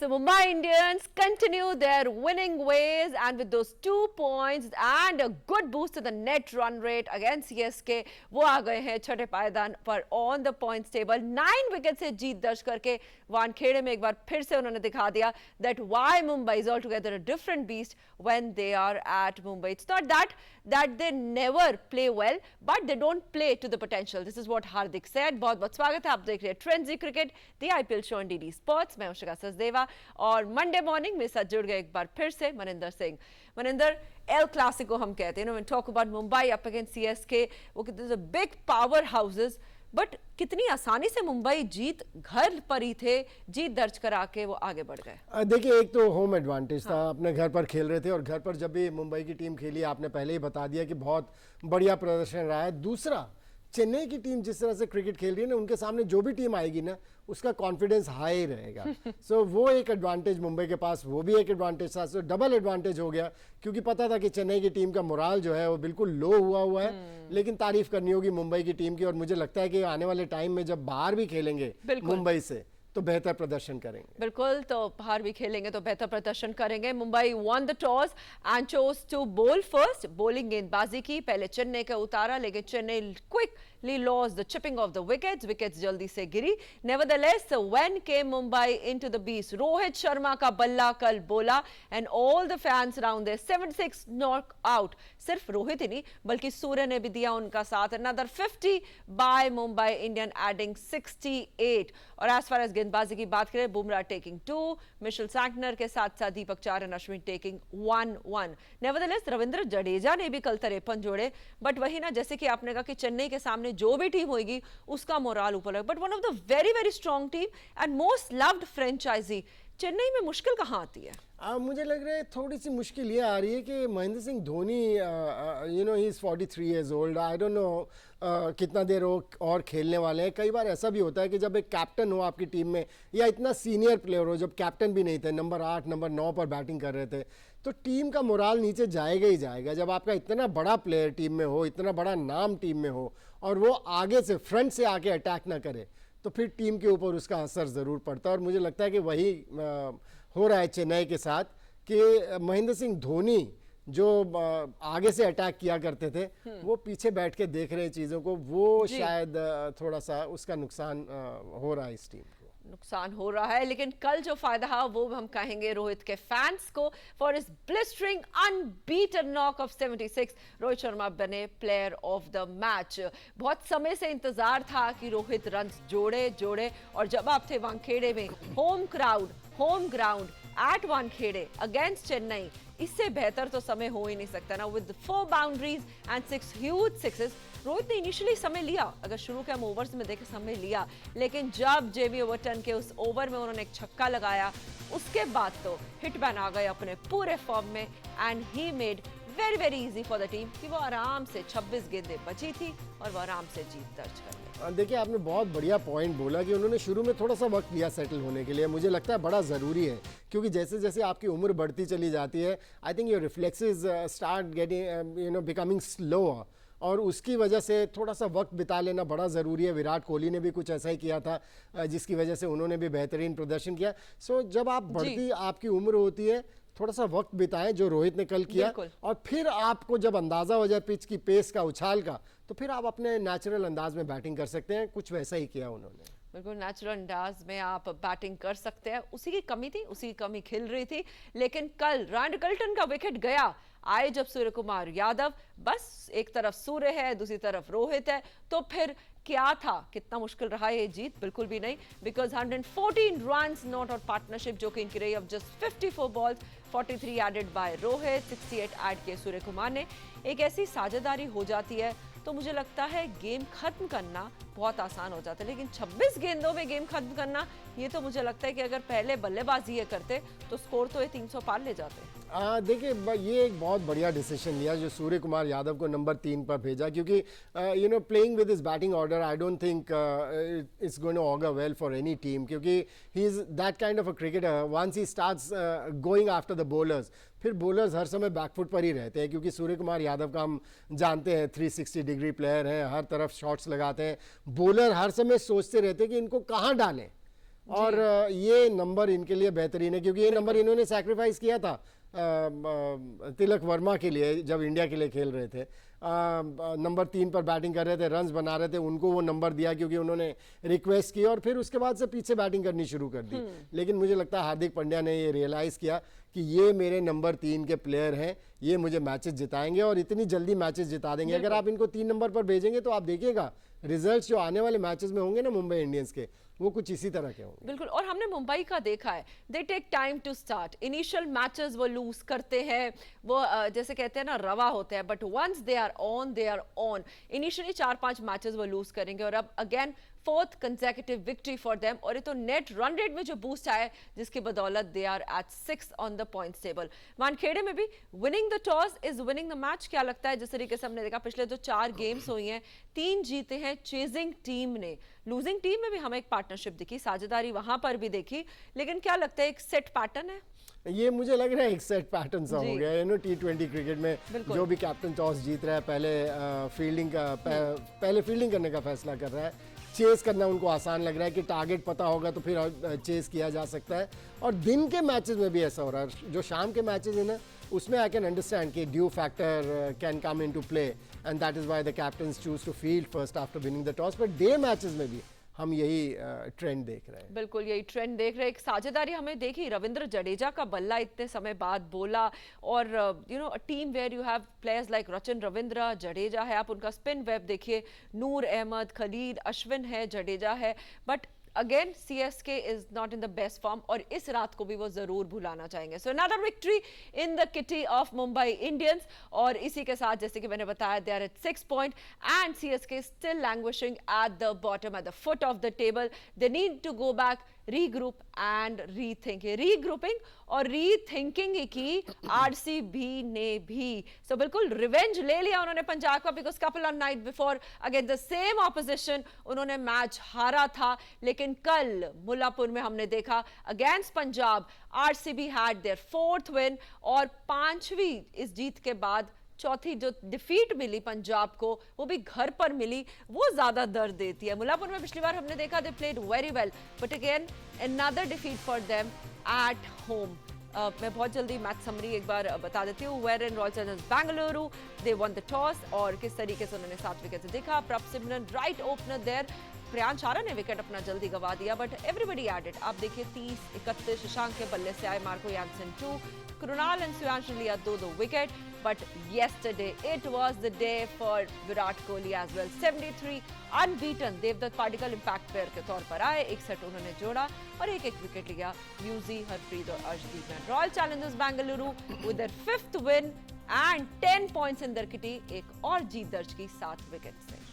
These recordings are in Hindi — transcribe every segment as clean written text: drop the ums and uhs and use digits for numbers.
So Mumbai Indians continue their winning ways, and with those 2 points and a good boost to the net run rate against CSK, वो आ गए हैं छठे पायदान पर on the points table. 9 wicket से जीत दर्ज करके वानखेड़े में एक बार फिर से उन्होंने दिखा दिया that why Mumbai is altogether a different beast when they are at Mumbai. It's not that they never play well, but they don't play to the potential. This is what Hardik said. बहुत बहुत स्वागत है, आप देख रहे हैं trends cricket, the IPL show on DD sports. मैं उषा सचदेवा और मंडे मॉर्निंग में साथ जुड़ गए एक बार फिर से मनिंदर सिंह। मनिंदर, एल क्लासिको हम कहते हैं, when talk about Mumbai up against CSK, वो कहते हैं बिग पावर हाउसेस, बट कितनी आसानी से मुंबई जीत घर पर ही थे, जीत दर्ज करा के वो आगे बढ़ गए। देखिए, एक तो होम एडवांटेज था, अपने घर पर खेल रहे थे और घर पर जब भी मुंबई की टीम खेली, आपने पहले ही बता दिया कि बहुत बढ़िया प्रदर्शन रहा है। दूसरा, चेन्नई की टीम जिस तरह से क्रिकेट खेल रही है ना, उनके सामने जो भी टीम आएगी ना, उसका कॉन्फिडेंस हाई रहेगा। सो वो एक एडवांटेज मुंबई के पास, वो भी एक एडवांटेज था। सो डबल एडवांटेज हो गया, क्योंकि पता था कि चेन्नई की टीम का मोराल जो है वो बिल्कुल लो हुआ है। लेकिन तारीफ करनी होगी मुंबई की टीम की, और मुझे लगता है कि आने वाले टाइम में जब बाहर भी खेलेंगे मुंबई से तो बेहतर प्रदर्शन करेंगे। बिल्कुल, तो बाहर भी खेलेंगे तो बेहतर प्रदर्शन करेंगे। Mumbai won the toss and chose to bowl first. Bowling गेंदबाजी की, पहले चेन्नई का उतारा, लेकिन Chennai quickly lost the chipping of the wickets जल्दी से गिरी। Nevertheless when came Mumbai into the beach, Rohit Sharma का बल्ला कल बोला and all the fans around there 76 knock out. सिर्फ रोहित ही नहीं बल्कि सूर्य ने भी दिया उनका साथ। Another 50 by Mumbai Indian adding 68। और एज फार एज गेंदबाजी की बात करें, बुमराह टेकिंग 2, मिशेल सैंटनर के साथ साथ दीपक चार और अश्विन टेकिंग 1-1। नेवरदलेस रविंद्र जडेजा ने भी कल 53 जोड़े, बट वही ना, जैसे कि आपने कहा कि चेन्नई के सामने जो भी टीम होगी उसका मोराल ऊपर है, but one of the very very strong team and most loved franchise, Chennai में मुश्किल कहाँ आती है? मुझे लग रहा है थोड़ी सी मुश्किल ये आ रही है कि Mahendra Singh Dhoni, you know, he is 43 years old. I don't know कितना देर और खेलने वाले हैं। कई बार ऐसा भी होता है कि जब एक कैप्टन हो आपकी टीम में, या इतना सीनियर प्लेयर हो, जब कैप्टन भी नहीं थे, नंबर 8 नंबर 9 पर बैटिंग कर रहे थे, तो टीम का मोराल नीचे जाएगा ही जाएगा। जब आपका इतना बड़ा प्लेयर टीम में हो, इतना बड़ा नाम टीम में हो, और वो आगे से फ्रंट से आके अटैक ना करे, तो फिर टीम के ऊपर उसका असर ज़रूर पड़ता है। और मुझे लगता है कि वही हो रहा है चेन्नई के साथ, कि महेंद्र सिंह धोनी जो आगे से अटैक किया करते थे, वो पीछे बैठ के देख रहे हैं चीज़ों को, वो शायद थोड़ा सा उसका नुकसान हो रहा है इस टीम को। नुकसान हो रहा है, लेकिन कल जो फायदा है वो हम कहेंगे रोहित के फैंस को for his blistering unbeaten knock off 76। Rohit Sharma बने प्लेयर ऑफ द मैच। बहुत समय से इंतजार था कि रोहित रन जोड़े, और जब आप थे वानखेड़े में, home ground eight Wankhede against Chennai, इससे बेहतर तो समय हो ही नहीं सकता ना। With 4 boundaries and 6 huge sixes, Rohit ने इनिशियली समय लिया, अगर शुरू के हम ओवर्स में देखें समय लिया, लेकिन जब जेमी ओवरटन के उस ओवर में उन्होंने एक छक्का लगाया, उसके बाद तो हिटमैन आ गए अपने पूरे फॉर्म में and he made very very easy for the team कि वो आराम से 26 गेंदें बची थी और वो आराम से जीत दर्ज कर ली। देखिए, आपने बहुत बढ़िया पॉइंट बोला कि उन्होंने शुरू में थोड़ा सा वक्त लिया सेटल होने के लिए। मुझे लगता है बड़ा ज़रूरी है, क्योंकि जैसे जैसे आपकी उम्र बढ़ती चली जाती है, I think your reflexes start getting, you know, becoming slower, और उसकी वजह से थोड़ा सा वक्त बिता लेना बड़ा ज़रूरी है। विराट कोहली ने भी कुछ ऐसा ही किया था, जिसकी वजह से उन्होंने भी बेहतरीन प्रदर्शन किया। सो जब आप बढ़ती आपकी उम्र होती है, थोड़ा सा वक्त बिताएं, जो रोहित ने कल किया, और फिर आपको जब अंदाज़ा हो जाए पिच की पेस का, उछाल का, तो फिर आप अपने नेचुरल अंदाज में बैटिंग कर सकते हैं। कुछ वैसा ही किया उन्होंने। बिल्कुल नेचुरल अंदाज में आप बैटिंग कर सकते हैं, उसी की कमी थी, उसी की कमी खिल रही थी। लेकिन कल रैंड कल्टन का विकेट गया, आए जब सूर्य कुमार यादव, बस एक तरफ सूर्य है, दूसरी तरफ रोहित है, तो फिर क्या था, कितना मुश्किल रहा ये जीत? बिल्कुल भी नहीं, because 114 runs not out partnership जो कि इनकी रही of just 54 balls, 43 added by Rohit, 68 add किए सूर्य कुमार ने। एक ऐसी साझेदारी हो जाती है तो मुझे लगता है गेम खत्म करना बहुत आसान हो जाता है, लेकिन 26 गेंदों में गेम खत्म करना, ये तो मुझे लगता है कि अगर पहले बल्लेबाजी ये करते तो स्कोर तो ये 300 पार ले जाते। देखिए, ये एक बहुत बढ़िया डिसीजन लिया जो सूर्य कुमार यादव को नंबर 3 पर भेजा, क्योंकि you know, playing with his batting order, I don't think it's going to augur well for any team, क्योंकि he is that kind of a cricketer. Once he starts going after the bowlers, फिर बॉलर्स हर समय बैकफुट पर ही रहते हैं, क्योंकि सूर्य कुमार यादव का हम जानते हैं 360 डिग्री प्लेयर हैं, हर तरफ शॉट्स लगाते हैं। बॉलर हर समय सोचते रहते हैं कि इनको कहाँ डालें, और ये नंबर इनके लिए बेहतरीन है क्योंकि ये नंबर इन्होंने सैक्रिफाइस किया था तिलक वर्मा के लिए जब इंडिया के लिए खेल रहे थे। नंबर 3 पर बैटिंग कर रहे थे, रन्स बना रहे थे, उनको वो नंबर दिया क्योंकि उन्होंने रिक्वेस्ट की और फिर उसके बाद से पीछे बैटिंग करनी शुरू कर दी। लेकिन मुझे लगता है हार्दिक पांड्या ने ये रियलाइज़ किया कि ये मेरे नंबर 3 के प्लेयर हैं, ये मुझे मैचेस जिताएंगे और इतनी जल्दी मैचेस जिता देंगे। अगर आप इनको 3 नंबर पर भेजेंगे तो आप देखिएगा रिजल्ट्स जो आने वाले मैचेस में होंगे ना मुंबई इंडियंस के, वो कुछ इसी तरह के होंगे। बिल्कुल, और हमने मुंबई का देखा है, they take time to start. Initial matches वो लूज करते हैं, वो जैसे कहते हैं ना रवा होते हैं, but once they are on. Initially 4-5 matches वो लूज करेंगे और अब again 4th consecutive victory for them. और ये तो नेट रन रेट में जो बूस्ट आया है जिसकी बदौलत they are at 6th on the points table. Wankhede में भी winning the toss is winning the match. क्या लगता है, जिस तरीके से हमने देखा पिछले जो 4 गेम्स हुई हैं 3 जीते हैं चेजिंग टीम ने, लूजिंग टीम में भी हमें एक पार्टनरशिप दिखी, साझेदारी वहां पर भी देखी, लेकिन क्या लगता है एक सेट पैटर्न है? ये मुझे लग रहा है एक सेट पैटर्न सा हो गया है T20 क्रिकेट में। जो भी कैप्टन टॉस जीत रहा है पहले फील्डिंग करने का फैसला कर रहा है, चेस करना उनको आसान लग रहा है कि टारगेट पता होगा तो फिर चेस किया जा सकता है। और दिन के मैचेस में भी ऐसा हो रहा है, जो शाम के मैचेस हैं ना उसमें आई कैन अंडरस्टैंड कि dew factor can come into play and that is why the captains choose to field first after winning the toss. But day matches में भी हम यही ट्रेंड देख रहे हैं। बिल्कुल यही ट्रेंड देख रहे हैं। एक साझेदारी हमें देखी, रविंद्र जडेजा का बल्ला इतने समय बाद बोला, और a team where you have players like Rachin Ravindra, Jadeja है, आप उनका स्पिन वेब देखिए, नूर अहमद, खलील, अश्विन है, जडेजा है, but again CSK is not in the best form और इस रात को भी वो जरूर भुलाना चाहेंगे। So another victory in the kitty of Mumbai Indians, और इसी के साथ जैसे कि मैंने बताया they are at 6 point and CSK still languishing at the bottom, at the foot of the table. They need to go back, regroup and rethink. Regrouping और रीथिंकिंग की आरसीबी ने भी। सो बिल्कुल रिवेंज ले लिया उन्होंने पंजाब का, because couple of night before against the same opposition उन्होंने मैच हारा था, लेकिन कल मुल्लापुर में हमने देखा against Punjab RCB had there 4th win, और 5वीं इस जीत के बाद चौथी जो डिफीट मिली पंजाब को वो भी घर पर मिली, वो ज्यादा दर्द देती है। मुल्लापुर में पिछली बार हमने देखा they played very well, but again another defeat for them at home. मैं बहुत जल्दी मैच समरी एक बार बता देती हूँ। Where in Royal Challengers Bengaluru they won the toss, और किस तरीके से उन्होंने 7 विकेट से देखा। Prabh Simran right opener there, Priyansh Arya ने विकेट अपना जल्दी गवा दिया, बट एवरीबडी एडेड। आप देखिए 30-31 शशांक के बल्ले से आए मार्को यानसन 2, कृणाल एंड सुयांश ने लिया 2 wicket. But yesterday it was the day for Virat Kohli as well। 73 unbeaten Devdutt Padikkal impact player के तौर पर आए, 61 उन्होंने जोड़ा और एक विकेट लिया म्यूजी, हरप्रीत और अर्शदीप ने। Royal Challengers Bengaluru with their 5th win and 10 points in their kitty, एक और जीत दर्ज की 7 विकेट से।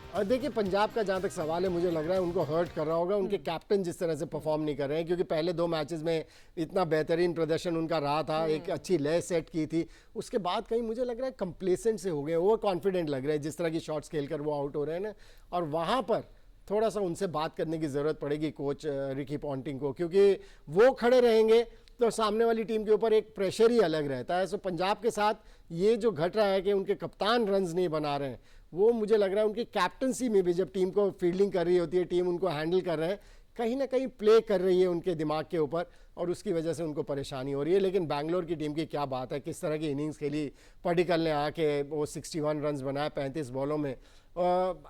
और देखिए पंजाब का जहाँ तक सवाल है, मुझे लग रहा है उनको हर्ट कर रहा होगा उनके कैप्टन जिस तरह से परफॉर्म नहीं कर रहे हैं, क्योंकि पहले 2 मैचेस में इतना बेहतरीन प्रदर्शन उनका रहा था, एक अच्छी लय सेट की थी, उसके बाद कहीं मुझे लग रहा है कंप्लेसेंट से हो गए, ओवर कॉन्फिडेंट लग रहे हैं जिस तरह की शॉट्स खेलकर वो आउट हो रहे हैं ना। और वहाँ पर थोड़ा सा उनसे बात करने की ज़रूरत पड़ेगी कोच रिकी पॉन्टिंग को, क्योंकि वो खड़े रहेंगे तो सामने वाली टीम के ऊपर एक प्रेशर ही अलग रहता है। सो पंजाब के साथ ये जो घट रहा है कि उनके कप्तान रन्स नहीं बना रहे हैं, वो मुझे लग रहा है उनकी कैप्टनसी में भी, जब टीम को फील्डिंग कर रही होती है, टीम उनको हैंडल कर रहे हैं, कहीं ना कहीं प्ले कर रही है उनके दिमाग के ऊपर, और उसकी वजह से उनको परेशानी हो रही है। लेकिन बैंगलोर की टीम की क्या बात है, किस तरह की इनिंग्स खेली पाडिक्कल ने आके, वो 61 रन्स बनाए 35 बॉलों में,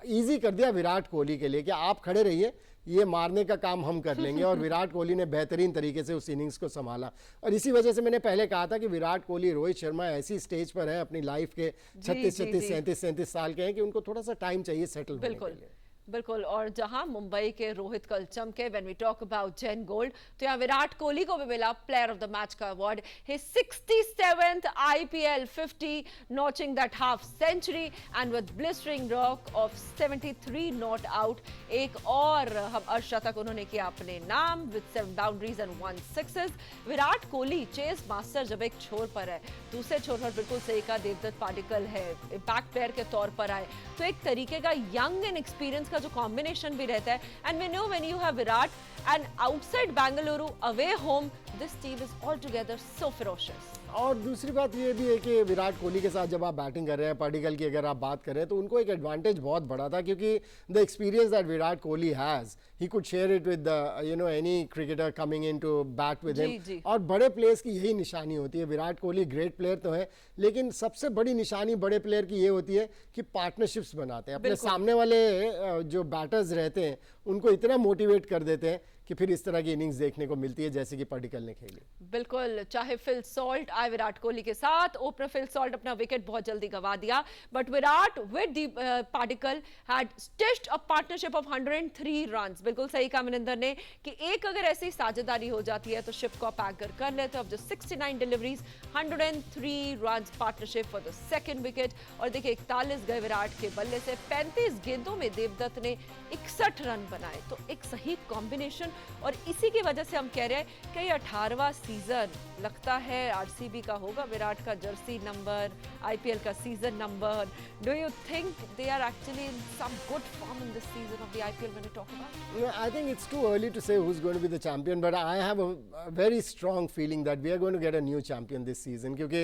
ईजी कर दिया विराट कोहली के लिए कि आप खड़े रहिए, ये मारने का काम हम कर लेंगे। और विराट कोहली ने बेहतरीन तरीके से उस इनिंग्स को संभाला, और इसी वजह से मैंने पहले कहा था कि विराट कोहली, रोहित शर्मा ऐसी स्टेज पर है अपनी लाइफ के, 36, 37 साल के हैं, कि उनको थोड़ा सा टाइम चाहिए सेटल होने के लिए। बिल्कुल, और जहां मुंबई के रोहित कल चमके, when we talk about gen gold, तो यहाँ विराट कोहली को भी मिला प्लेयर ऑफ द मैच का award. His 67th IPL 50, notching that half century and with blistering rock of 73 not out. एक और हम अर्धशतक उन्होंने किया अपने नाम with 7 boundaries and 1 sixes. Virat Kohli chase master जब एक छोर पर है, दूसरे छोर पर बिल्कुल सही का देवदत्त पाडिक्कल है, इम्पैक्ट प्लेयर के तौर पर आए, तो एक तरीके का यंग एंड एक्सपीरियंस जो कॉम्बिनेशन भी रहता है। And we know when you have Virat and outside Bengaluru, away home, this team is all together so ferocious. और दूसरी बात ये भी है कि विराट कोहली के साथ जब आप बैटिंग कर रहे हैं, पार्टिकल की अगर आप बात करें तो उनको एक एडवांटेज बहुत बड़ा था क्योंकि the experience that Virat Kohli has he could share it with any cricketer coming in to bat with जी, हिम। जी। और बड़े प्लेयर्स की यही निशानी होती है। विराट कोहली ग्रेट प्लेयर तो है, लेकिन सबसे बड़ी निशानी बड़े प्लेयर की ये होती है कि पार्टनरशिप्स बनाते हैं, अपने बिल्कुल। सामने वाले जो बैटर्स रहते हैं उनको इतना मोटिवेट कर देते हैं कि फिर इस तरह की इनिंग्स देखने को मिलती है जैसे कि पार्टिकल ने खेली। बिल्कुल, चाहे फिल सॉल्ट आए विराट कोहली के साथ, ओपनर फिल सॉल्ट अपना विकेट बहुत जल्दी गंवा दिया, but Virat with the particle had stitched a partnership of 103 runs. बिल्कुल सही कहा मनिंदर ने कि एक अगर ऐसी साझेदारी हो जाती है तो शिप को पैकर कर लेते। Of the 69 deliveries, 103 runs partnership for the second wicket. और देखिए 41 गए विराट के बल्ले से, 35 गेंदों में देवदत्त ने 61 रन बनाए, तो एक सही कॉम्बिनेशन। और इसी की वजह से हम कह रहे हैं कि 18वां सीजन लगता है आरसीबी का होगा, विराट का जर्सी नंबर, आईपीएल का season number. Do you think they are actually in some good form in this season of the IPL when you talk about? I think it's too early to say who's going to be the champion, but I have a very strong feeling that we are going to get a new champion this season क्योंकि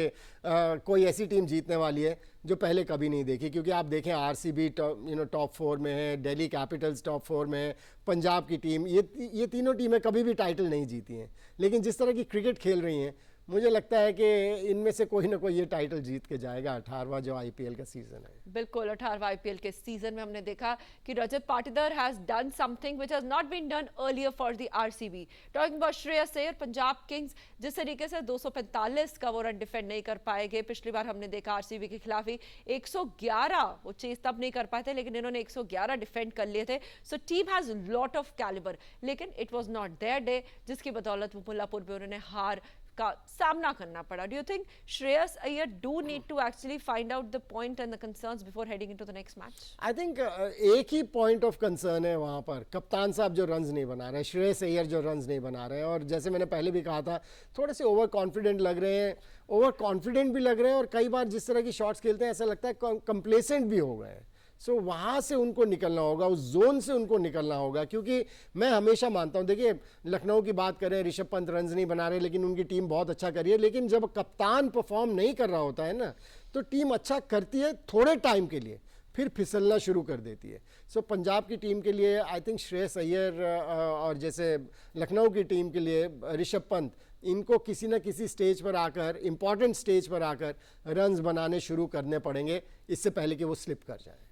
कोई ऐसी टीम जीतने वाली है जो पहले कभी नहीं देखी। क्योंकि आप देखें आरसीबी टॉप 4 में है, दिल्ली कैपिटल्स टॉप 4 में है, पंजाब की टीम, ये तीनों टीमें कभी भी टाइटल नहीं जीती हैं, लेकिन जिस तरह की क्रिकेट खेल रही हैं मुझे लगता है कि इनमें से कोई ना कोई ये टाइटल जीत के जाएगा 18वां जो आईपीएल का सीजन है। बिल्कुल, 18वां आईपीएल के सीजन में हमने देखा कि Rajat Patidar has done something which has not been done earlier for the RCB. Talking about Shreyas Iyer, Punjab Kings जिस तरीके से 245 का वो रन डिफेंड नहीं कर पाएंगे, पिछली बार हमने देखा आरसीबी के खिलाफ ही 111 वो चेस तब नहीं कर पाए थे, लेकिन इन्होंने 111 डिफेंड कर लिए थे। So team has lot of calibre, लेकिन it was not their day, जिसकी बदौलत वो मुल्लापुर में उन्होंने हार का सामना करना पड़ा। Do you think Shreyas Iyer do need to actually find out the point and the concerns before heading into the next match? I think एक ही पॉइंट ऑफ कंसर्न है वहाँ पर, कप्तान साहब जो रन्स नहीं बना रहे, श्रेयस अय्यर जो रन्स नहीं बना रहे हैं। और जैसे मैंने पहले भी कहा था, थोड़े से ओवर कॉन्फिडेंट लग रहे हैं, ओवर कॉन्फिडेंट भी लग रहे हैं, और कई बार जिस तरह की शॉट्स खेलते हैं ऐसा लगता है कंप्लेसेंट भी हो गए हैं। सो वहाँ से उनको निकलना होगा, उस जोन से उनको निकलना होगा। क्योंकि मैं हमेशा मानता हूँ, देखिए लखनऊ की बात करें, ऋषभ पंत रन्स नहीं बना रहे लेकिन उनकी टीम बहुत अच्छा कर रही है, लेकिन जब कप्तान परफॉर्म नहीं कर रहा होता है ना, तो टीम अच्छा करती है थोड़े टाइम के लिए, फिर फिसलना शुरू कर देती है। सो पंजाब की टीम के लिए आई थिंक श्रेयस अय्यर और जैसे लखनऊ की टीम के लिए ऋषभ पंत, इनको किसी न किसी स्टेज पर आकर, इंपॉर्टेंट स्टेज पर आकर रन्स बनाने शुरू करने पड़ेंगे, इससे पहले कि वो स्लिप कर जाए।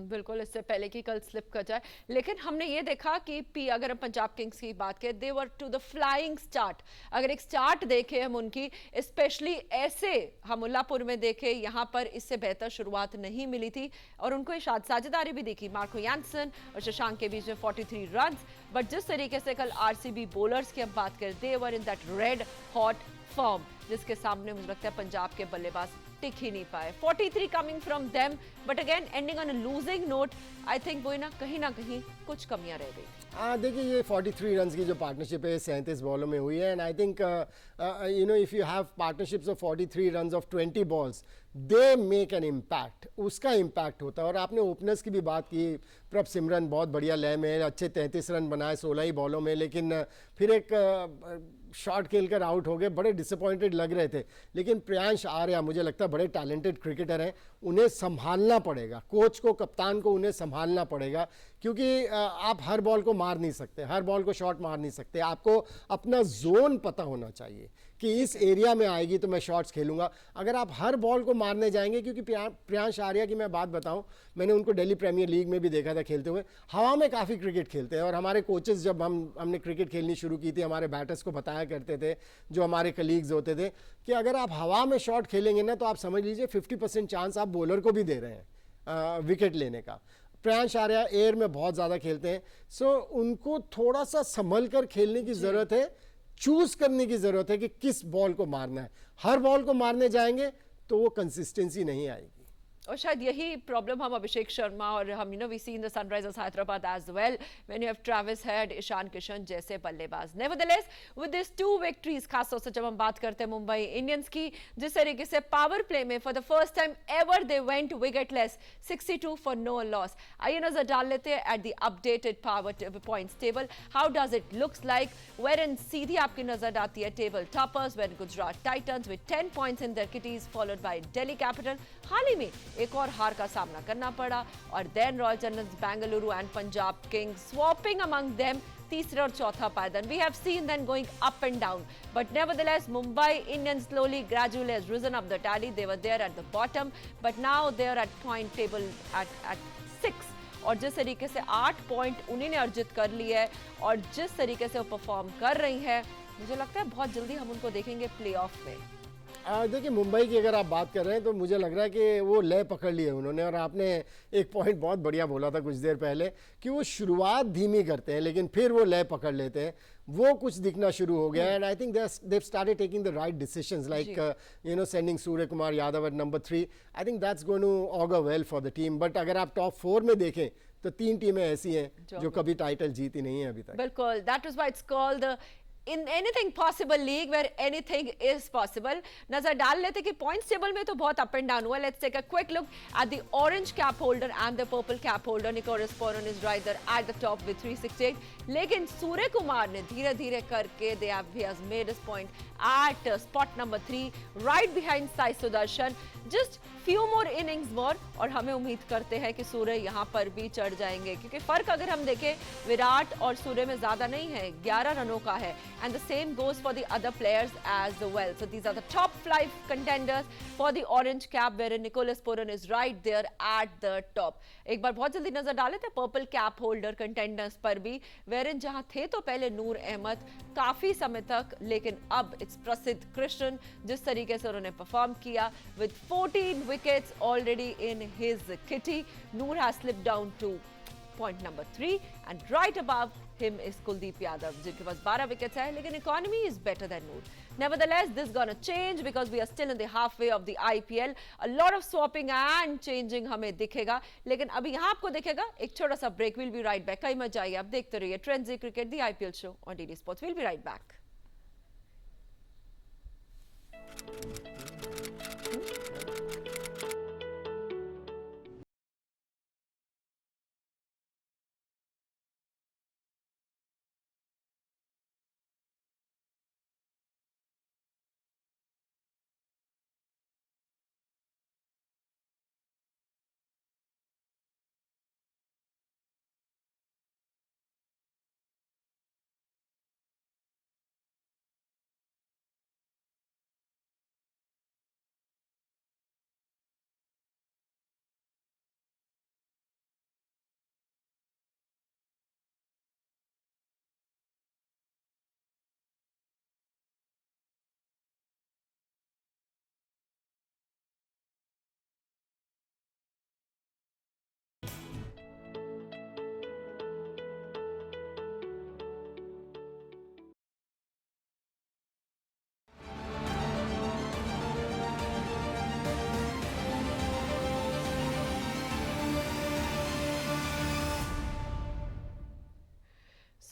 बिल्कुल, इससे पहले कि कल स्लिप कर जाए। लेकिन हमने ये देखा कि अगर हम पंजाब किंग्स की बात करें, they were to the flying start. अगर एक स्टार्ट देखें हम उनकी, स्पेशली ऐसे हम मुल्लापुर में देखे, यहाँ पर इससे बेहतर शुरुआत नहीं मिली थी, और उनको साझेदारी भी देखी मार्को यानसन और शशांक के बीच में 43 रन्स। बट जिस तरीके से कल आरसीबी बॉलर्स की हम बात करें, they were in that red hot form, जिसके सामने मुझे लगता है पंजाब के बल्लेबाज टिक ही नहीं पाए। 43 coming from them, but again ending on a losing note. I think वो ना कहीं कुछ कमियां रह गई। देखिए ये 43 रन्स की जो पार्टनरशिप है 37 बॉलों में हुई है, and I think you know if you have partnerships of 43 runs off 20 balls, they make an impact, उसका इम्पैक्ट होता है। और आपने ओपनर्स की भी बात की, प्रभ सिमरन बहुत बढ़िया लय में, अच्छे 33 रन बनाए 16 ही बॉलों में, लेकिन फिर एक शॉट खेलकर आउट हो गए, बड़े डिसअपॉइंटेड लग रहे थे। लेकिन प्रियांश आर्या मुझे लगता है बड़े टैलेंटेड क्रिकेटर हैं, उन्हें संभालना पड़ेगा, कोच को, कप्तान को उन्हें संभालना पड़ेगा, क्योंकि आप हर बॉल को मार नहीं सकते, हर बॉल को शॉट मार नहीं सकते। आपको अपना जोन पता होना चाहिए कि इस एरिया में आएगी तो मैं शॉट्स खेलूंगा। अगर आप हर बॉल को मारने जाएंगे, क्योंकि प्रियांश आर्या की मैं बात बताऊं, मैंने उनको दिल्ली प्रीमियर लीग में भी देखा था खेलते हुए, हवा में काफ़ी क्रिकेट खेलते हैं। और हमारे कोचेस जब हमने क्रिकेट खेलनी शुरू की थी, हमारे बैटर्स को बताया करते थे, जो हमारे कलीग्स होते थे, कि अगर आप हवा में शॉट खेलेंगे ना, तो आप समझ लीजिए 50% चांस आप बॉलर को भी दे रहे हैं विकेट लेने का। प्रियांश आर्या एयर में बहुत ज़्यादा खेलते हैं, सो उनको थोड़ा सा संभल कर खेलने की ज़रूरत है, चूज करने की ज़रूरत है कि किस बॉल को मारना है। हर बॉल को मारने जाएंगे तो वो कंसिस्टेंसी नहीं आएगी। और शायद यही प्रॉब्लम हम अभिषेक शर्मा और हम we see in the Sunrisers Hyderabad as well when you have Travis Head, Ishan Kishan जैसे बल्लेबाज। नेवरदलेस विद दिस 2 विक्ट्रीज, खासतौर से जब हम बात करते हैं मुंबई इंडियंस की, जिस तरीके से पावर प्ले में for the first time ever they went wicketless, 62 for no loss. आइए नजर डाल लेते हैं at the updated power points table, how does it looks like, where सीधी आपकी नजर आती है table toppers where Gujarat Titans with 10 points in their kitties followed by Delhi Capital. हाल ही में एक और हार का सामना करना पड़ा, और then Royal Challengers Bengaluru and Punjab Kings swapping among them तीसरे और चौथा पायदान। We have seen them going up and down, but nevertheless Mumbai Indians slowly gradually has risen up the tally. They were there at the bottom, but now they are at point table at 6, और जिस तरीके से 8 पॉइंट उन्हीं ने अर्जित कर लिए है और जिस तरीके से वो परफॉर्म कर रही है, मुझे लगता है बहुत जल्दी हम उनको देखेंगे प्लेऑफ में। देखिए, मुंबई की अगर आप बात कर रहे हैं तो मुझे लग रहा है कि वो लय पकड़ लिए उन्होंने, और आपने एक पॉइंट बहुत बढ़िया बोला था कुछ देर पहले कि वो शुरुआत धीमी करते हैं लेकिन फिर वो लय पकड़ लेते हैं, वो कुछ दिखना शुरू हो गया। And I think they started taking the right decisions, like sending Surya Kumar Yadav at number 3। I think that's going to augur well for the team. बट अगर आप टॉप 4 में देखें तो 3 टीमें ऐसी हैं जो कभी टाइटल जीती नहीं है अभी तक। बिल्कुल, that is why it's called in anything possible league where anything is possible। नजर डाल लेते कि पॉइंट्स टेबल में तो बहुत अप एंड डाउन हुआ। Let's take a quick look at the orange cap holder and the purple cap holder. Nicholas Pooran is right there at the top with 368, लेकिन सूर्य कुमार ने धीरे धीरे करके he has made his point at spot number 3 right behind Sai Sudarshan। just few more innings more और हमें उम्मीद करते हैं कि सूर्य यहाँ पर भी चढ़ जाएंगे, क्योंकि फर्क अगर हम देखें विराट और सूर्य में ज्यादा नहीं है, 11 रनों का है। and the same goes for the other players as well। so these are the top 5 contenders for the orange cap wherein Nicholas Pooran is right there at the top। एक बार बहुत जल्दी नजर डाले थे पर्पल कैप होल्डर कंटेंडर्स पर भी, wherein जहां थे तो पहले नूर अहमद काफी समय तक, लेकिन अब इट्स प्रसिद्ध कृष्णन, जिस तरीके से उन्होंने परफॉर्म किया with 14 wickets already in his kitty। Noor has slipped down to point number 3 and right above him is Kuldeep Yadav जिनके पास 12 wickets है, लेकिन economy is better than Noor। Nevertheless, this is gonna change because we are still in the halfway of the IPL। A lot of swapping and changing हमें दिखेगा, लेकिन अभी यहाँ आपको दिखेगा एक छोटा सा break. We'll be right back। कहीं मत जाइए, आप देखते रहिए trends cricket the IPL show on DD Sports। We'll be right back।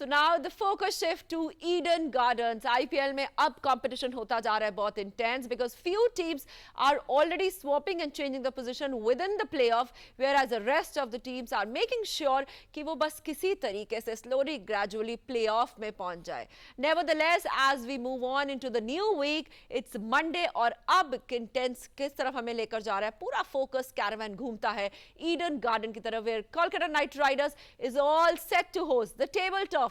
So now the focus shift to Eden Gardens। IPL में अब competition होता जा रहा है बहुत intense because few teams are already swapping and changing the position within the playoff, whereas the rest of the teams are making sure कि वो बस किसी तरीके से slowly gradually playoff में पहुंच जाए। Nevertheless, as we move on into the new week, it's Monday और अब intense किस तरफ हमें लेकर जा रहा है, पूरा focus caravan घूमता है Eden Garden की तरफ, where Kolkata Knight Riders is all set to host the table topper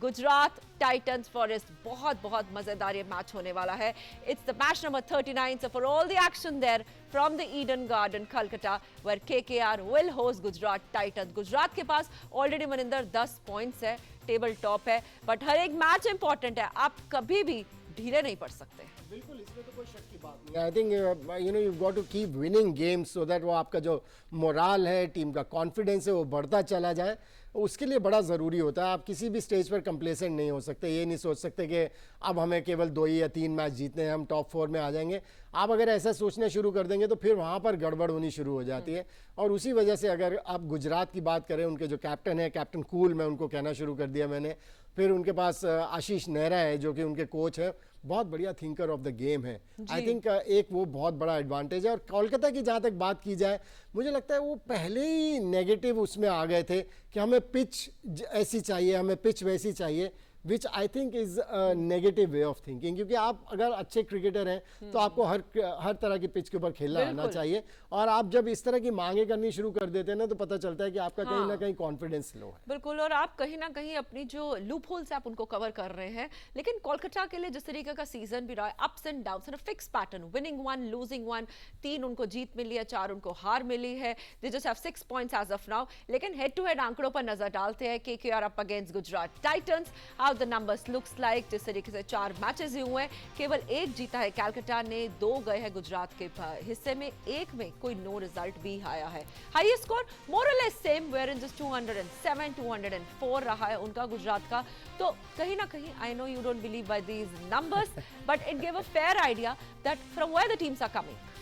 Gujarat Titans forest. बहुत बहुत मजेदार ये मैच होने वाला है। It's the match number 39, so for all the action there from the Eden Garden Kolkata where KKR will host Gujarat Titans. Gujarat के पास ऑलरेडी मनिंदर 10 पॉइंट्स है, टेबल टॉप है, बट हर एक मैच इंपॉर्टेंट है। आप कभी भी ढीले नहीं पड़ सकते। बिल्कुल, इसमें तो कोई शक की बात नहीं। I think you know you got to keep winning games so that वो आपका जो मोराल है, टीम का कॉन्फिडेंस है, वो बढ़ता चला जाए। उसके लिए बड़ा ज़रूरी होता है। आप किसी भी स्टेज पर कंप्लेसेंट नहीं हो सकते। ये नहीं सोच सकते कि अब हमें केवल 2 या 3 मैच जीतने हैं, हम टॉप 4 में आ जाएंगे। आप अगर ऐसा सोचना शुरू कर देंगे तो फिर वहाँ पर गड़बड़ होनी शुरू हो जाती है। और उसी वजह से अगर आप गुजरात की बात करें, उनके जो कैप्टन है, कैप्टन कूल, मैं उनको कहना शुरू कर दिया मैंने। फिर उनके पास आशीष नेहरा है जो कि उनके कोच है, बहुत बढ़िया थिंकर ऑफ द गेम है। आई थिंक एक वो बहुत बड़ा एडवांटेज है। और कोलकाता की जहाँ तक बात की जाए, मुझे लगता है वो पहले ही नेगेटिव उसमें आ गए थे कि हमें पिच ऐसी चाहिए, हमें पिच वैसी चाहिए, which I think is negative way of thinking. क्योंकि आप अगर अच्छे क्रिकेटर हैं तो आपको हर तरह की पिच के ऊपर खेलना आना चाहिए। और आप जब इस तरह की मांगे करनी शुरू कर देते हैं ना, तो पता चलता है कि आपका कहीं ना कहीं कॉन्फिडेंस लो है। बिल्कुल, और आप कहीं ना कहीं अपनी जो लूप होल्स आप उनको कवर कर रहे हैं। लेकिन कोलकाता के लिए जिस तरीके का सीजन भी रहा है, ups and downs, fix pattern, winning 1, losing 1, 3 उनको जीत मिली है, 4 उनको हार मिली है। They just have 6 points as of now. लेकिन हेड टू हेड आंकड़ों पर नजर डालते हैं, KKR up against Gujarat Titans, how the numbers looks like. जिस तरीके से 4 मैचेस ही हुए हैं, केवल 1 जीता है कैलकाटा ने, 2 गए हैं गुजरात के हिस्से में, 1 में कोई नो रिजल्ट भी आया है। हाईएस्ट स्कोर मोर और less same, where in just 207, 204 रहा है उनका गुजरात का। तो कहीं ना कहीं I know you don't believe by these numbers, but it give a fair idea that from where the teams are coming.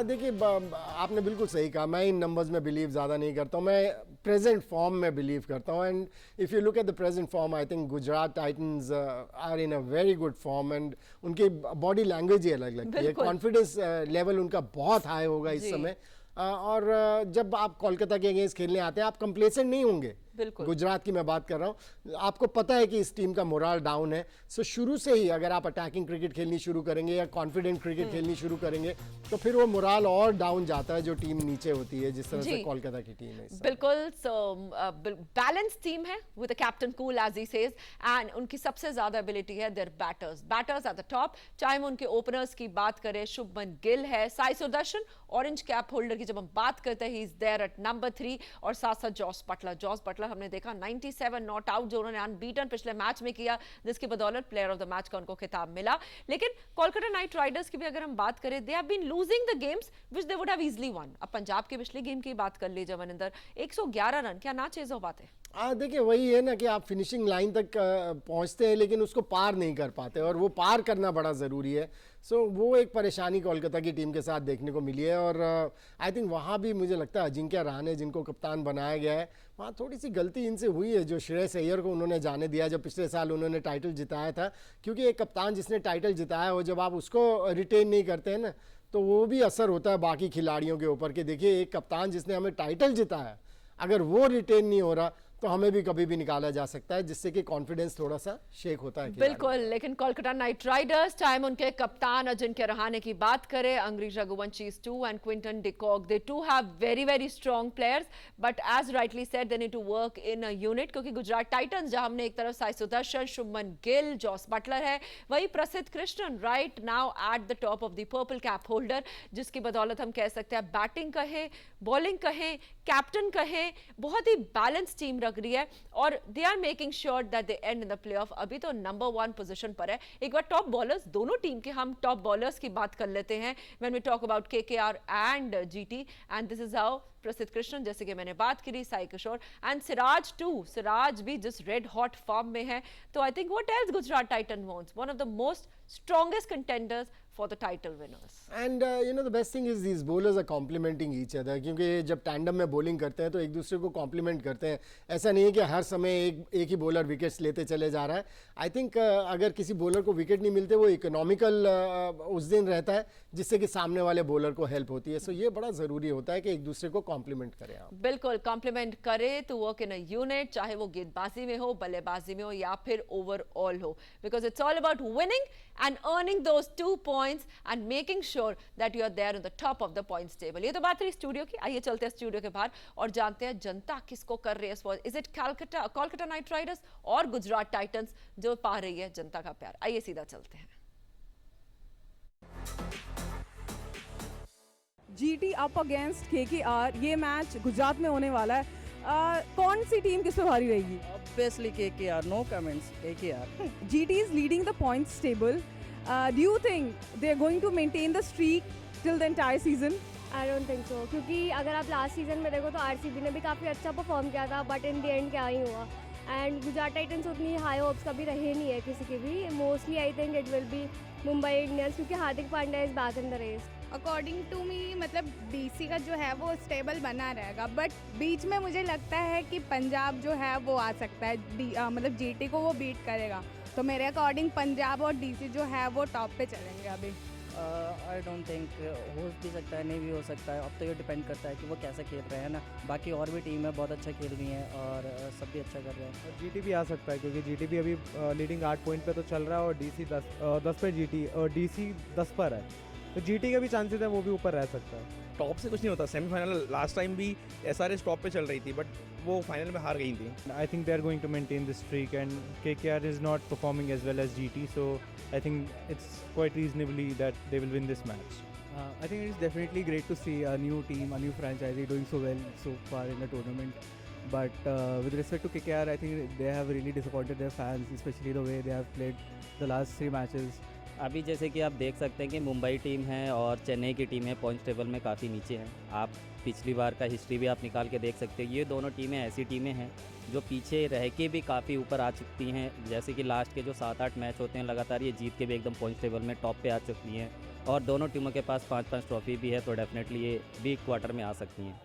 देखिए, आपने बिल्कुल सही कहा। मैं इन नंबर्स में बिलीव ज़्यादा नहीं करता हूँ, मैं प्रेजेंट फॉर्म में बिलीव करता हूँ। And if you look at the present form, I think Gujarat Titans are in a very good form. And उनकी बॉडी लैंग्वेज ही अलग लगती है, कॉन्फिडेंस लेवल उनका बहुत हाई होगा इस समय। और जब आप कोलकाता के अगेंस्ट खेलने आते हैं, आप कंप्लेसेंट नहीं होंगे। गुजरात की मैं बात कर रहा हूँ, आपको पता है कि इस टीम का मोराल डाउन है। सो शुरू से ही अगर आप अटैकिंग क्रिकेट खेलनी शुरू करेंगे या कॉन्फिडेंट क्रिकेट खेलनी शुरू करेंगे, तो फिर वो मोराल और डाउन जाता है जो टीम नीचे होती है, जिस तरह से कोलकाता की टीम है। बिल्कुल, सो बैलेंस टीम है with captain cool as he says, and उनकी सबसे ज्यादा एबिलिटी है there batters at the top. चाहे हम उनके ओपनर्स की बात करें, शुभमन गिल है, Sai Sudharsan orange cap holder की जब हम बात करते हैं, he is there at number 3, और साथ साथ जॉस बटलर हमने देखा 97 नॉट आउट जो उन्होंने अनबीटन पिछले मैच में किया, जिसकी बदौलत प्लेयर ऑफ द मैच का उनको खिताब मिला। लेकिन कोलकाता नाइट राइडर्स की भी अगर हम बात करें, they have been losing the games which they would have easily won. अब पंजाब की पिछली गेम की बात कर लीजिए मनिंदर, 111 रन, क्या ना चेज हो पाते? देखिए, वही है ना कि आप फिनिशिंग लाइन तक पहुंचते हैं लेकिन उसको पार नहीं कर पाते, और वो पार करना बड़ा ज़रूरी है। सो वो एक परेशानी कोलकाता की टीम के साथ देखने को मिली है। और आई थिंक वहाँ भी मुझे लगता है अजिंक्य रहाणे, जिनको कप्तान बनाया गया है, वहाँ थोड़ी सी गलती इनसे हुई है, जो श्रेयस अय्यर को उन्होंने जाने दिया जब पिछले साल उन्होंने टाइटल जिताया था। क्योंकि एक कप्तान जिसने टाइटल जिताया हो, जब आप उसको रिटेन नहीं करते हैं ना, तो वो भी असर होता है बाकी खिलाड़ियों के ऊपर। कि देखिए, एक कप्तान जिसने हमें टाइटल जिताया, अगर वो रिटेन नहीं हो रहा तो हमें भी कभी भी निकाला जा सकता है, जिससे कि कॉन्फिडेंस थोड़ा सा शेक होता है। बिल्कुल, लेकिन कोलकाता नाइट राइडर्स, चाहे उनके कप्तान अजिंक्य रहाणे की बात करें, अंग्रेज Raghuvanshi is 2 and Quinton de Kock, they too have very very strong players, but as rightly said they need to work in a unit। क्योंकि गुजरात टाइटंस जहां हमने एक तरफ साई सुदर्शन, शुभमन गिल, जॉस बटलर है, वही प्रसिद्ध Krishnan right now at the top of the purple cap holder, जिसकी बदौलत हम कह सकते हैं बैटिंग कहें, बॉलिंग कहें, कैप्टन कहें, बहुत ही बैलेंस टीम रख रही है, और they are making sure that they end in the playoff. अभी तो नंबर 1 पोजीशन पर है। एक बार टॉप बॉलर्स, दोनों टीम के हम टॉप बॉलर्स की बात कर लेते हैं when we talk about KKR and GT, and this is how Prasidh Krishnan, जैसे कि मैंने बात करी, साई किशोर एंड सिराज टू, सिराज भी जिस रेड हॉट फॉर्म में है। तो I think what else Gujarat Titan wants, one of the most strongest contenders for the title winners. And you know the best thing is these bowlers are complementing each other, क्योंकि जब टैंडम में बॉलिंग करते हैं तो एक दूसरे को कॉम्प्लीमेंट करते हैं। ऐसा नहीं है कि हर समय एक ही बॉलर विकेट्स लेते चले जा रहा है। आई थिंक अगर किसी बॉलर को विकेट नहीं मिलते, वो इकोनॉमिकल उस दिन रहता है, जिससे कि सामने वाले बॉलर को हेल्प होती है। सो ये बड़ा ज़रूरी होता है कि एक दूसरे को कॉम्प्लीमेंट करें आप। बिल्कुल, कॉम्प्लीमेंट करें तो वर्क इन अ यूनिट, चाहे वो गेंदबाजी में हो, बल्लेबाजी में हो, या फिर ओवरऑल हो, because it's all about winning and earning those 2 points and making sure that you are there on the top of the points table। ये तो बात रही स्टूडियो की। आइए चलते हैं स्टूडियो के बाहर और जानते हैं जनता किसको कर रही है। Is it Kolkata night Riders और गुजरात टाइटंस जो पा रही है जनता का प्यार? आइए सीधा चलते हैं। जीटी अप अगेंस्ट केकेआर, ये मैच गुजरात में होने वाला है। कौन सी टीम किस पे भारी रहेगी? Obviously KKR, no comments, KKR. GT is leading the points table Do you think they are going to maintain the streak till the entire season? I don't think so, क्योंकि अगर आप लास्ट सीजन में देखो तो आरसीबी ने भी काफ़ी अच्छा परफॉर्म किया था, बट इन द एंड क्या ही हुआ। एंड गुजरात टाइटंस उतनी हाई होप्स कभी रहे नहीं है किसी की भी। Mostly I think it will be Mumbai Indians, क्योंकि Hardik Pandya is back in the race. According to me मतलब डीसी का जो है वो स्टेबल बना रहेगा, बट बीच में मुझे लगता है कि पंजाब जो है वो आ सकता है, मतलब जीटी को वो बीट करेगा। तो मेरे अकॉर्डिंग पंजाब और डीसी जो है वो टॉप पे चलेंगे अभी। आई डोंट थिंक हो भी सकता है, नहीं भी हो सकता है। अब तो ये डिपेंड करता है कि वो कैसे खेल रहे हैं ना। बाकी और भी टीम है बहुत अच्छा खेल रही हैं और सब भी अच्छा कर रहे हैं। और जीटी भी आ सकता है, क्योंकि जीटी भी अभी लीडिंग 8 पॉइंट पे तो चल रहा है और डीसी 10 पे जीटी और डीसी 10 पर है, तो जीटी के भी चांसेस है वो भी ऊपर रह सकता है। टॉप से कुछ नहीं होता। सेमीफाइनल लास्ट टाइम भी एसआरएच टॉप पे चल रही थी, बट वो फाइनल में हार गई थी। I think they are going to maintain this streak, and KKR is not performing as well as GT, so I think it's quite reasonably that they will win this match. I think it's definitely great to see a new team, a new franchise doing so well so far in the tournament. But with respect to KKR, I think they have really disappointed their fans, especially the way they have played the last 3 matches. अभी जैसे कि आप देख सकते हैं कि मुंबई टीम है और चेन्नई की टीम है पॉइंट्स टेबल में काफ़ी नीचे हैं। आप पिछली बार का हिस्ट्री भी आप निकाल के देख सकते हो। ये दोनों टीमें ऐसी टीमें हैं जो पीछे रह के भी काफ़ी ऊपर आ चुकी हैं। जैसे कि लास्ट के जो 7-8 मैच होते हैं लगातार ये जीत के भी एकदम पॉइंट्स टेबल में टॉप पे आ चुकी हैं और दोनों टीमों के पास 5-5 ट्रॉफी भी है, तो डेफिनेटली ये बिग क्वार्टर में आ सकती हैं।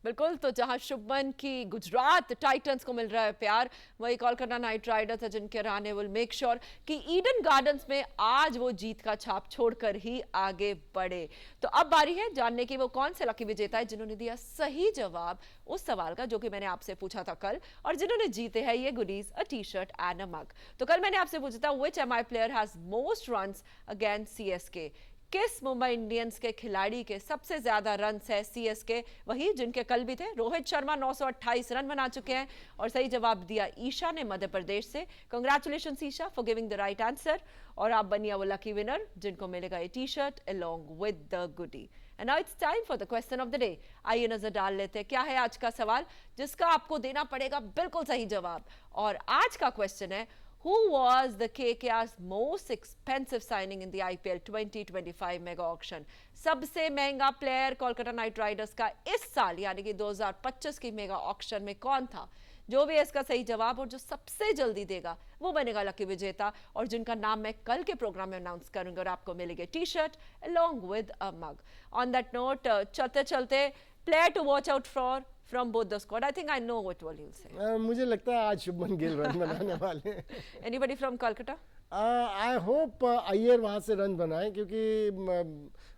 बिल्कुल, तो जहां शुभमन की गुजरात टाइटंस को मिल रहा है प्यार, वही Kolkata night Riders Ajinkya Rahane will make sure कि ईडन गार्डन्स में आज वो जीत का छाप छोड़कर ही आगे बढ़े। तो अब बारी है जानने की वो कौन से लकी विजेता है जिन्होंने दिया सही जवाब उस सवाल का जो कि मैंने आपसे पूछा था कल, और जिन्होंने जीते हैं ये goodies, a T shirt and a mug. तो कल मैंने आपसे पूछा था which MI player has most runs against CSK. किस मुंबई इंडियंस के खिलाड़ी के सबसे ज्यादा रन है सीएसके, वही जिनके कल भी थे। रोहित शर्मा 928 रन बना चुके हैं और सही जवाब दिया ईशा ने मध्य प्रदेश से। Congratulations Isha for giving the right answer, और आप बनिए वो लकी विनर जिनको मिलेगा ये T shirt along with the goodie. And now it's time for the question of the day. आइए नजर डाल लेते हैं क्या है आज का सवाल, जिसका आपको देना पड़ेगा बिल्कुल सही जवाब। और आज का क्वेश्चन है, Who was the KKR's most expensive signing in the IPL 2025 mega auction? सबसे महंगा प्लेयर कोलकाता नाइट राइडर्स का इस साल यानी कि 2025 की मेगा ऑक्शन में कौन था? जो भी है इसका सही जवाब और जो सबसे जल्दी देगा वो बनेगा लकी विजेता, और जिनका नाम मैं कल के प्रोग्राम में अनाउंस करूंगा और आपको मिलेगी T shirt along with a mug. On that note, चलते चलते player to watch out for from both the squad. I think I know what all you'll say. मुझे लगता है आज शुभमन गिल रन बनाने वाले हैं। Anybody from Kolkata? I hope Iyer वहाँ से रन बनाए, क्योंकि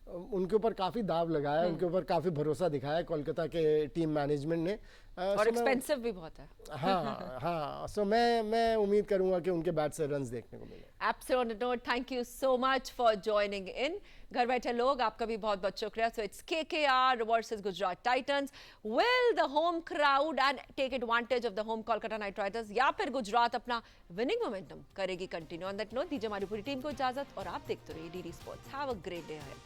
उनके ऊपर काफ़ी दाव लगाया है, उनके ऊपर काफ़ी भरोसा दिखाया है कोलकाता के टीम मैनेजमेंट ने। और एक्सपेंसिव भी बहुत है। हाँ हाँ, सो मैं उम्मीद करूंगा कि उनके बैट से रन्स देखने को मिले। Absolute note, thank you so much for joining in. घर बैठे लोग आपका भी बहुत बहुत शुक्रिया। So it's KKR versus Gujarat Titans. Will the home crowd and take advantage of the home Kolkata Knight Riders, या फिर गुजरात अपना winning momentum करेगी कंटिन्यू? On that note, दीजिए हमारी पूरी टीम को इजाजत और आप देखते रहिए DD sports. Have a great day ahead.